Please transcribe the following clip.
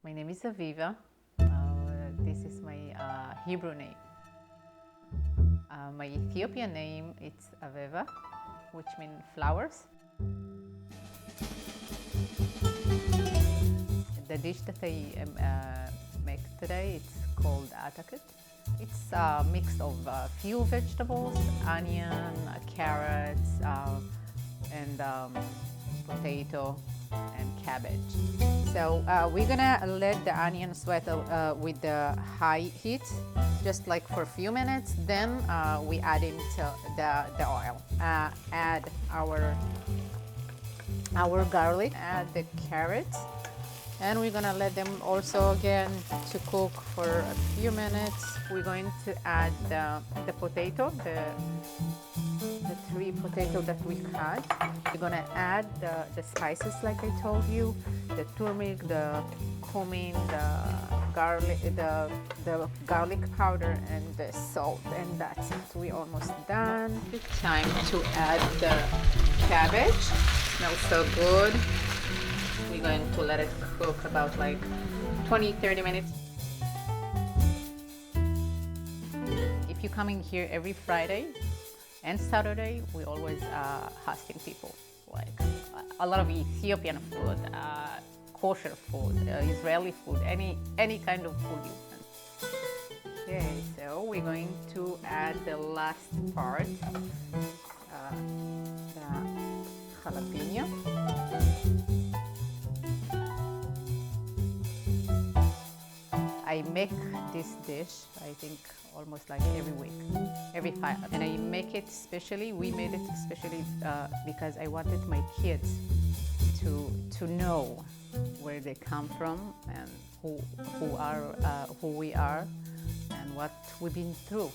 My name is Aviva. This is my Hebrew name. My Ethiopian name it's Aviva, which means flowers. The dish that I make today, it's called Atikit. It's a mix of a few vegetables, onion, carrots, and potato and cabbage. So we're gonna let the onion sweat with the high heat, just like for a few minutes. Then we add into the oil. Add our garlic, add the carrots, and we're gonna let them also again to cook for a few minutes. We're going to add the potato, the 3 potatoes that we had. We're gonna add the spices like I told you, the turmeric, the cumin, the garlic powder, and the salt, and that's it. We're almost done. It's time to add the cabbage. It smells so good. We're going to let it cook about like 20-30 minutes. If you're coming here every Friday and Saturday, we always hosting people, like a lot of Ethiopian food, kosher food, Israeli food, any kind of food you want. Okay, so we're going to add the last part, the jalapeno. I make this dish, I think, almost like every week, every 5. And I make it specially, we made it especially because I wanted my kids to know where they come from and who we are and what we've been through.